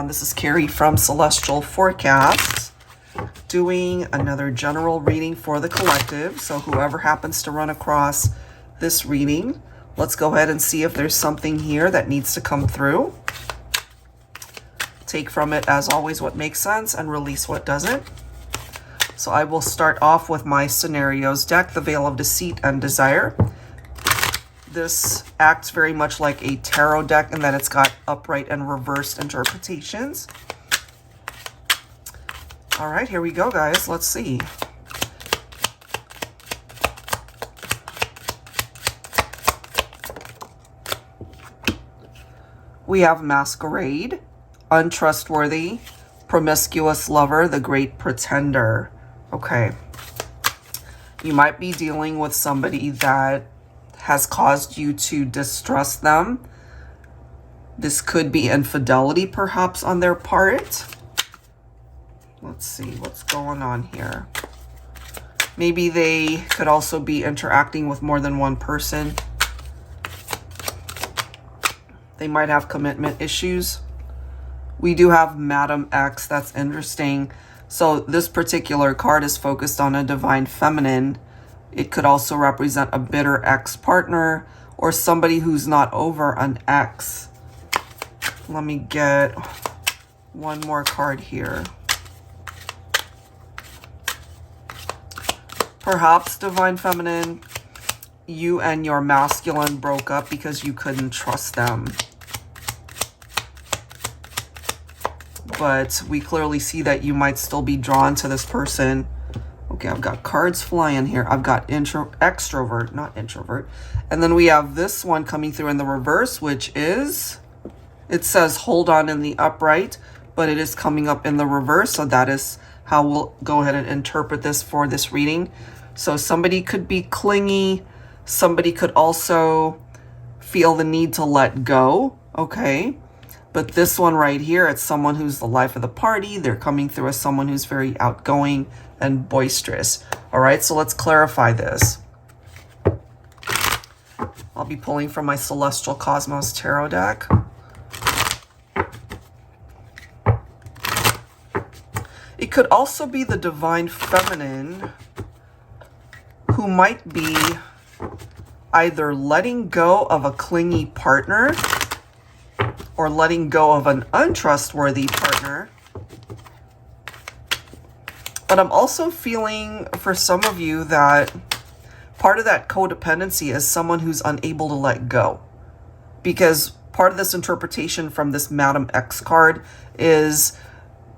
everyone, this is Carrie from Celestial Forecasts, doing another general reading for the collective. So whoever happens to run across this reading, let's go ahead and see if there's something here that needs to come through. Take from it, as always, what makes sense and release what doesn't. So I will start off with my scenarios deck, the Veil of Deceit and Desire. This acts very much like a tarot deck in that it's got upright and reversed interpretations. All right, here we go, guys. Let's see. We have Masquerade, Untrustworthy, Promiscuous Lover, The Great Pretender. Okay. You might be dealing with somebody that has caused you to distrust them. This could be infidelity, perhaps, on their part. Let's see what's going on here. Maybe they could also be interacting with more than one person. They might have commitment issues. We do have Madam X. That's interesting. So this particular card is focused on a divine feminine. It could also represent a bitter ex-partner or somebody who's not over an ex. Let me get one more card here. Perhaps, divine feminine, you and your masculine broke up because you couldn't trust them. But we clearly see that you might still be drawn to this person. Okay, I've got cards flying here. I've got extrovert, not introvert. And then we have this one coming through in the reverse, which is, it says hold on in the upright, but it is coming up in the reverse. So that is how we'll go ahead and interpret this for this reading. So somebody could be clingy. Somebody could also feel the need to let go. Okay. But this one right here, it's someone who's the life of the party. They're coming through as someone who's very outgoing and boisterous. All right, so let's clarify this. I'll be pulling from my Celestial Cosmos Tarot deck. It could also be the divine feminine who might be either letting go of a clingy partner or letting go of an untrustworthy partner. But I'm also feeling for some of you that part of that codependency is someone who's unable to let go. Because part of this interpretation from this Madam X card is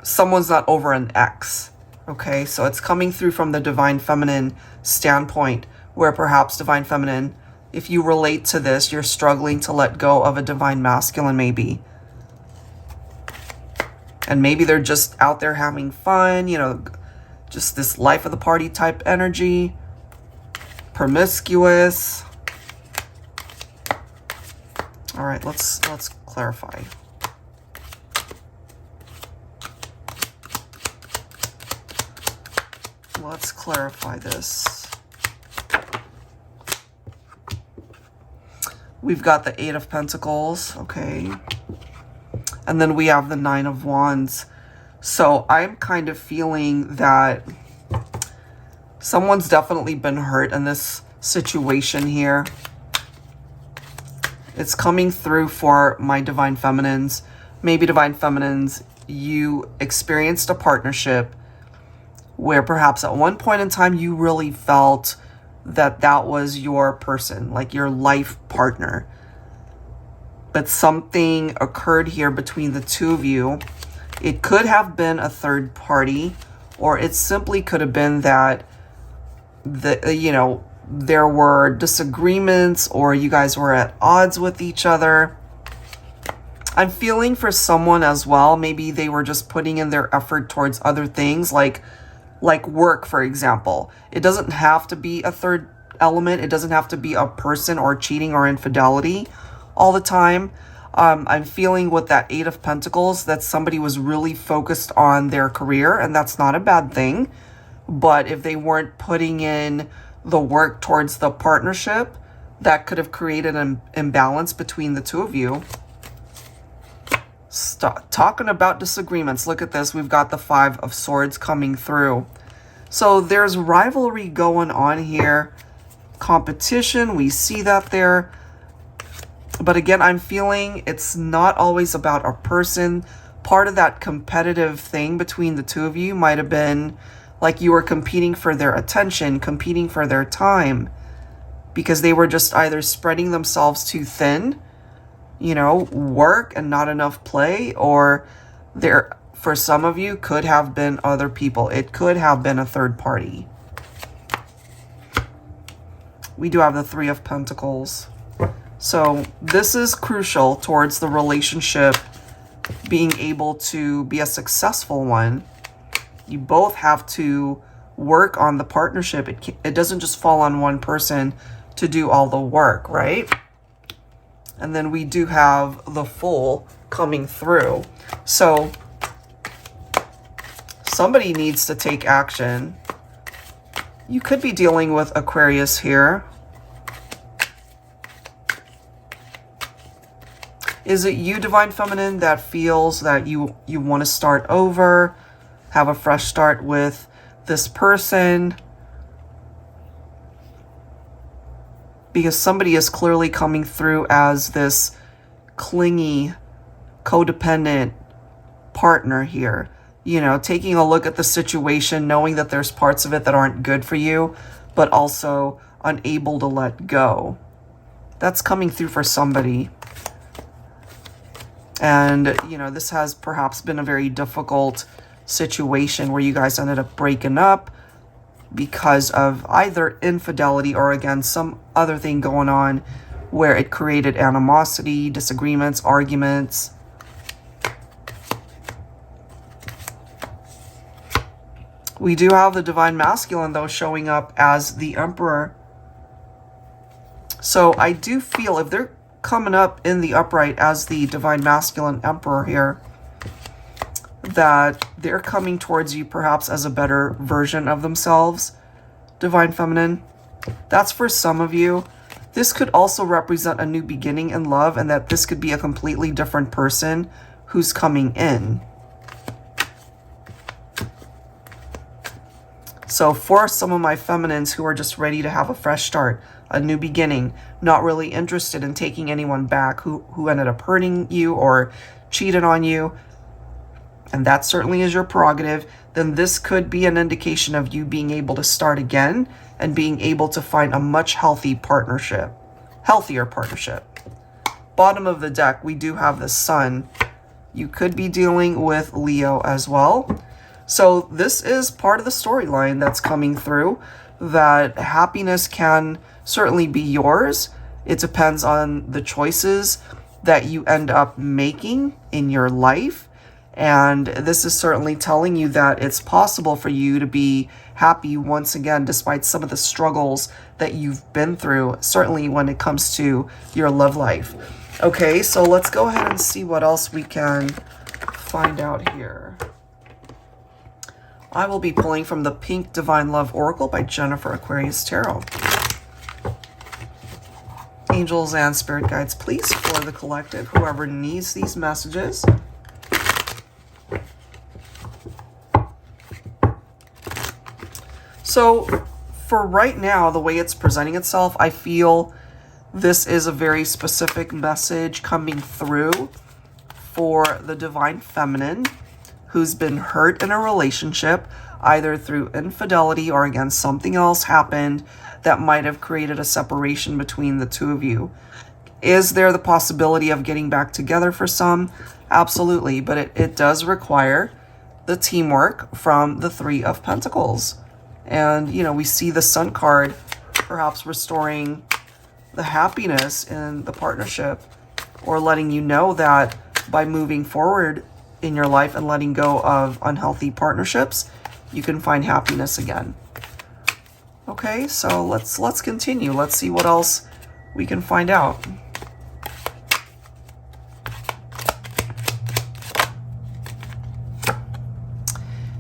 someone's not over an ex. Okay, so it's coming through from the divine feminine standpoint, where perhaps divine feminine, if you relate to this, you're struggling to let go of a divine masculine maybe. And maybe they're just out there having fun, you know, just this life of the party type energy. Promiscuous. All right, let's clarify. Let's clarify this. We've got the Eight of Pentacles, okay. And then we have the Nine of Wands. So I'm kind of feeling that someone's definitely been hurt in this situation here. It's coming through for my divine feminines. Maybe divine feminines, you experienced a partnership where perhaps at one point in time you really felt that that was your person, like your life partner. But something occurred here between the two of you. It could have been a third party, or it simply could have been that there were disagreements, or you guys were at odds with each other. I'm feeling for someone as well. Maybe they were just putting in their effort towards other things, like work, for example. It doesn't have to be a third element. It doesn't have to be a person or cheating or infidelity all the time. I'm feeling with that Eight of Pentacles that somebody was really focused on their career, and that's not a bad thing. But if they weren't putting in the work towards the partnership, that could have created an imbalance between the two of you. talking about disagreements. Look at this. We've got the 5 of Swords coming through. So there's rivalry going on here. Competition, we see that there. But again, I'm feeling it's not always about a person. Part of that competitive thing between the two of you might have been like you were competing for their attention, competing for their time, because they were just either spreading themselves too thin, you know, work and not enough play, or there, for some of you, could have been other people. It could have been a third party. We do have the 3 of Pentacles. So this is crucial towards the relationship being able to be a successful one. You both have to work on the partnership. It doesn't just fall on one person to do all the work, right? And then we do have the Fool coming through. So somebody needs to take action. You could be dealing with Aquarius here. Is it you, Divine Feminine, that feels that you want to start over, have a fresh start with this person? Because somebody is clearly coming through as this clingy, codependent partner here. You know, taking a look at the situation, knowing that there's parts of it that aren't good for you, but also unable to let go. That's coming through for somebody. And, you know, this has perhaps been a very difficult situation where you guys ended up breaking up because of either infidelity or, again, some other thing going on where it created animosity, disagreements, arguments. We do have the Divine Masculine, though, showing up as the Emperor. So I do feel if they're coming up in the upright as the Divine Masculine Emperor here, that they're coming towards you perhaps as a better version of themselves, Divine Feminine. That's for some of you. This could also represent a new beginning in love, and that this could be a completely different person who's coming in. So for some of my feminines who are just ready to have a fresh start, a new beginning, not really interested in taking anyone back who ended up hurting you or cheated on you, and that certainly is your prerogative, then this could be an indication of you being able to start again and being able to find a much healthier partnership. Bottom of the deck, we do have the Sun. You could be dealing with Leo as well. So this is part of the storyline that's coming through, that happiness can certainly be yours. It depends on the choices that you end up making in your life. And this is certainly telling you that it's possible for you to be happy once again, despite some of the struggles that you've been through, certainly when it comes to your love life. Okay, so let's go ahead and see what else we can find out here. I will be pulling from the Pink Divine Love Oracle by Jennifer Aquarius Tarot. Angels and spirit guides, please, for the collective, whoever needs these messages. So for right now, the way it's presenting itself, I feel this is a very specific message coming through for the Divine Feminine who's been hurt in a relationship, either through infidelity or, again, something else happened that might have created a separation between the two of you. Is there the possibility of getting back together for some? Absolutely, but it does require the teamwork from the 3 of Pentacles. And, you know, we see the Sun card perhaps restoring the happiness in the partnership, or letting you know that by moving forward in your life and letting go of unhealthy partnerships, you can find happiness again. Okay, so let's continue. Let's see what else we can find out.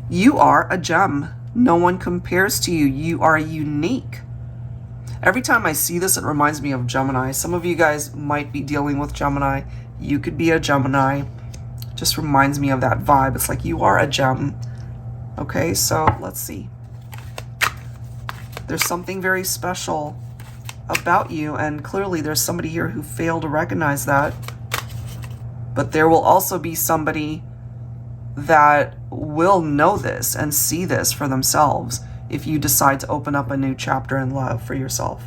You are a gem. No one compares to you. You are unique. Every time I see this, it reminds me of Gemini. Some of you guys might be dealing with Gemini. You could be a Gemini. Just reminds me of that vibe. It's like you are a gem. Okay, so let's see. There's something very special about you, and clearly there's somebody here who failed to recognize that. But there will also be somebody that will know this and see this for themselves if you decide to open up a new chapter in love for yourself.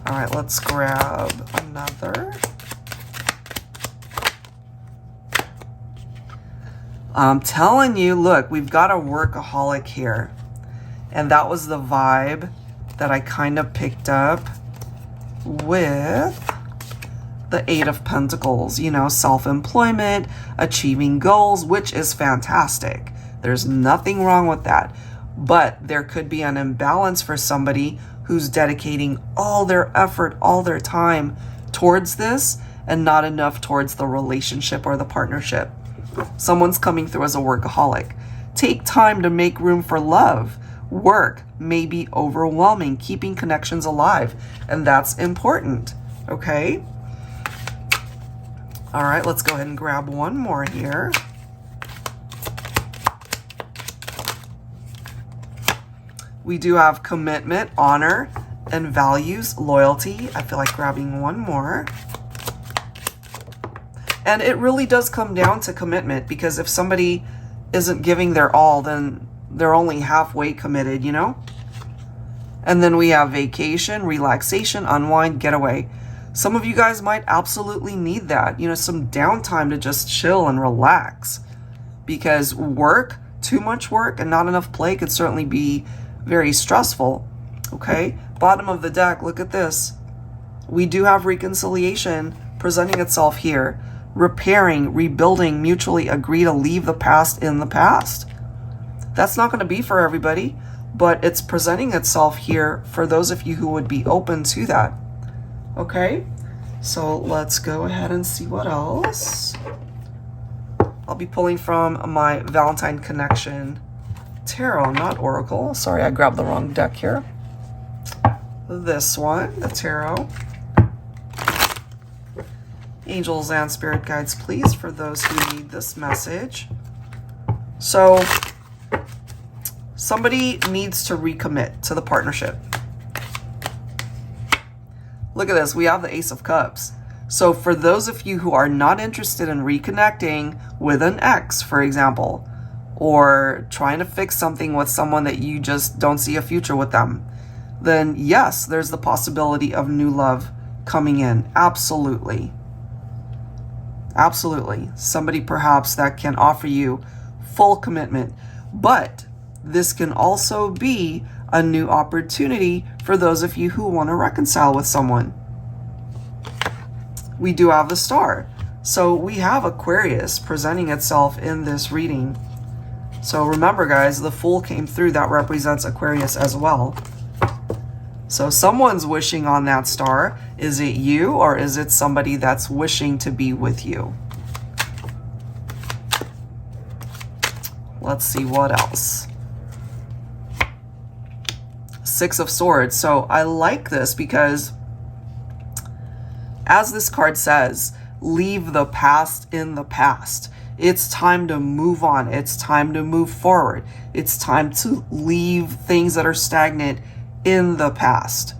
All right, let's grab another. I'm telling you, look, we've got a workaholic here. And that was the vibe that I kind of picked up with the Eight of Pentacles, you know, self-employment, achieving goals, which is fantastic. There's nothing wrong with that. But there could be an imbalance for somebody who's dedicating all their effort, all their time towards this and not enough towards the relationship or the partnership. Someone's coming through as a workaholic. Take time to make room for love. Work may be overwhelming, keeping connections alive, and that's important, okay? All right, let's go ahead and grab one more here. We do have commitment, honor, and values, loyalty. I feel like grabbing one more. And it really does come down to commitment, because if somebody isn't giving their all, then they're only halfway committed, you know? And then we have vacation, relaxation, unwind, getaway. Some of you guys might absolutely need that, you know, some downtime to just chill and relax, because work, too much work and not enough play could certainly be very stressful, okay? Bottom of the deck, look at this. We do have reconciliation presenting itself here. Repairing, rebuilding, mutually agree to leave the past in the past. That's not going to be for everybody, but it's presenting itself here for those of you who would be open to that. Okay, so let's go ahead and see what else. I'll be pulling from my Valentine Connection Tarot, not Oracle. Sorry, I grabbed the wrong deck here. This one, the Tarot. Angels and Spirit Guides, please, for those who need this message. So, somebody needs to recommit to the partnership. Look at this. We have the Ace of Cups. So for those of you who are not interested in reconnecting with an ex, for example, or trying to fix something with someone that you just don't see a future with them, then yes, there's the possibility of new love coming in. Absolutely. Absolutely. Somebody perhaps that can offer you full commitment. But this can also be a new opportunity for those of you who want to reconcile with someone. We do have the Star. So we have Aquarius presenting itself in this reading. So remember, guys, the Fool came through. That represents Aquarius as well. So someone's wishing on that Star. Is it you, or is it somebody that's wishing to be with you? Let's see what else. Six of Swords. So I like this because, as this card says, leave the past in the past. It's time to move on. It's time to move forward. It's time to leave things that are stagnant in the past.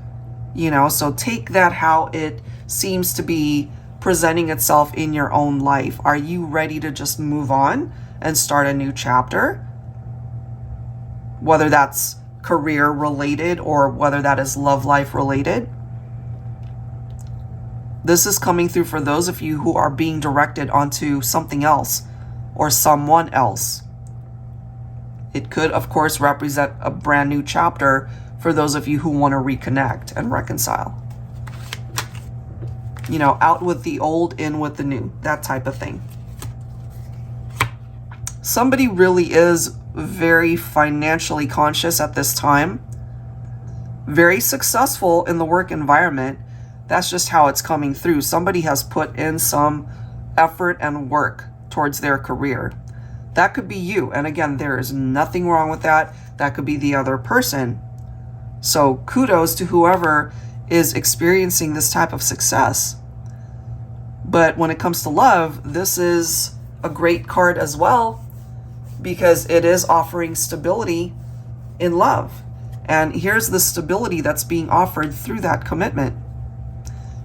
You know, so take that how it seems to be presenting itself in your own life. Are you ready to just move on and start a new chapter? Whether that's career related or whether that is love life related. This is coming through for those of you who are being directed onto something else or someone else. It could, of course, represent a brand new chapter for those of you who want to reconnect and reconcile. You know, out with the old, in with the new, that type of thing. Somebody really is very financially conscious at this time. Very successful in the work environment. That's just how it's coming through. Somebody has put in some effort and work towards their career. That could be you. And again, there is nothing wrong with that. That could be the other person. So kudos to whoever is experiencing this type of success. But when it comes to love, this is a great card as well, because it is offering stability in love. And here's the stability that's being offered through that commitment.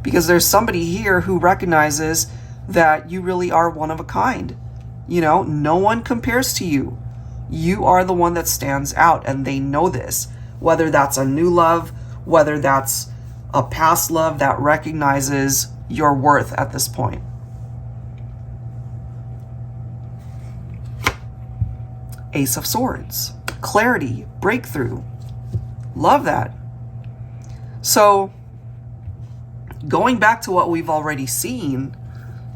Because there's somebody here who recognizes that you really are one of a kind. You know, no one compares to you. You are the one that stands out, and they know this. Whether that's a new love, whether that's a past love that recognizes your worth at this point. Ace of Swords. Clarity. Breakthrough. Love that. So, going back to what we've already seen,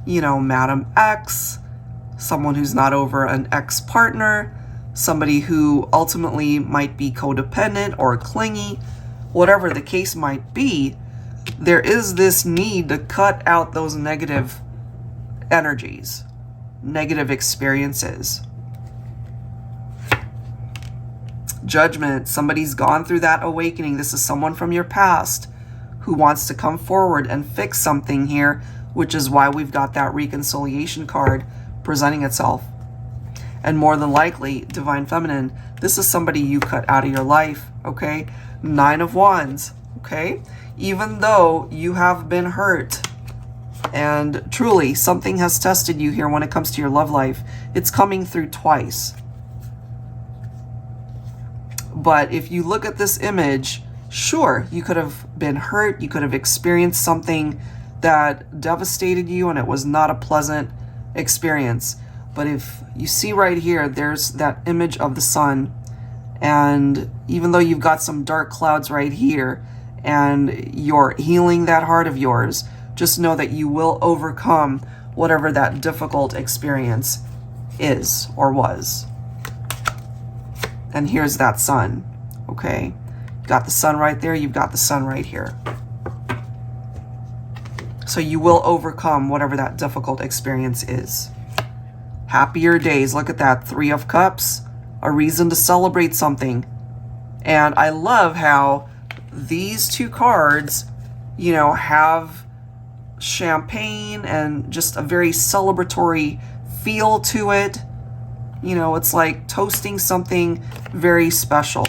you know, Madam X, someone who's not over an ex-partner, somebody who ultimately might be codependent or clingy, whatever the case might be, there is this need to cut out those negative energies, negative experiences. Judgment. Somebody's gone through that awakening. This is someone from your past who wants to come forward and fix something here, which is why we've got that reconciliation card presenting itself. And more than likely, Divine Feminine, this is somebody you cut out of your life, okay? 9 of Wands, okay? Even though you have been hurt, and truly, something has tested you here when it comes to your love life, it's coming through twice. But if you look at this image, sure, you could have been hurt, you could have experienced something that devastated you, and it was not a pleasant experience. But if you see right here, there's that image of the sun, and even though you've got some dark clouds right here, and you're healing that heart of yours, just know that you will overcome whatever that difficult experience is or was. And here's that sun, okay? You've got the sun right there, you've got the sun right here. So you will overcome whatever that difficult experience is. Happier days, look at that, 3 of Cups, a reason to celebrate something. And I love how these 2 cards, you know, have champagne and just a very celebratory feel to it. You know, it's like toasting something very special.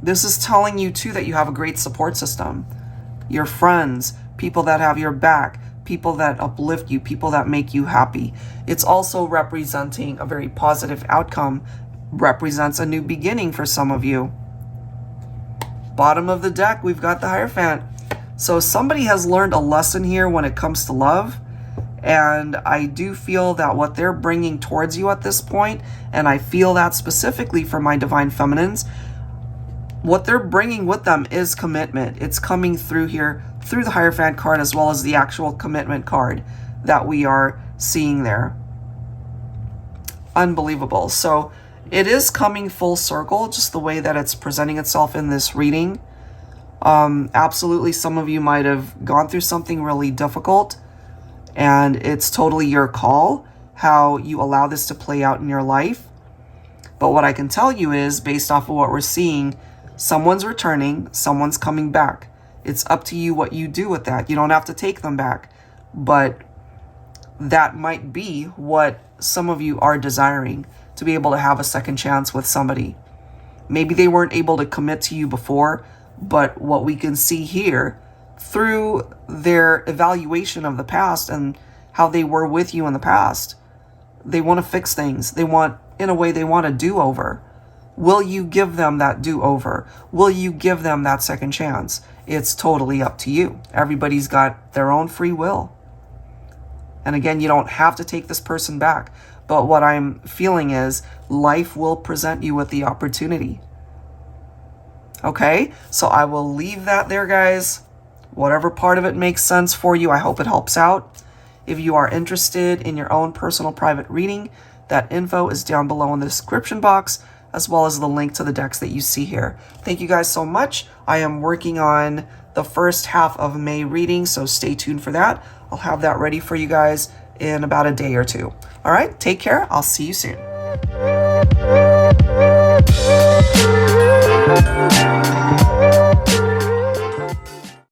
This is telling you, too, that you have a great support system. Your friends, people that have your back, people that uplift you, people that make you happy. It's also representing a very positive outcome, represents a new beginning for some of you. Bottom of the deck, we've got the Hierophant. So somebody has learned a lesson here when it comes to love. And I do feel that what they're bringing towards you at this point, and I feel that specifically for my Divine Feminines, what they're bringing with them is commitment. It's coming through here, through the Hierophant card, as well as the actual commitment card that we are seeing there. Unbelievable. So it is coming full circle, just the way that it's presenting itself in this reading. Absolutely, some of you might have gone through something really difficult, and it's totally your call how you allow this to play out in your life. But what I can tell you is, based off of what we're seeing, someone's returning, someone's coming back. It's up to you what you do with that. You don't have to take them back. But that might be what some of you are desiring, to be able to have a second chance with somebody. Maybe they weren't able to commit to you before, but what we can see here, through their evaluation of the past and how they were with you in the past, they want to fix things. They want, in a way, they want a do-over. Will you give them that do-over? Will you give them that second chance? It's totally up to you. Everybody's got their own free will. And again, you don't have to take this person back. But what I'm feeling is life will present you with the opportunity. Okay? So I will leave that there, guys. Whatever part of it makes sense for you, I hope it helps out. If you are interested in your own personal private reading, that info is down below in the description box, as well as the link to the decks that you see here. Thank you guys so much. I am working on the first half of May reading, so stay tuned for that. I'll have that ready for you guys in about a day or two. All right, take care. I'll see you soon.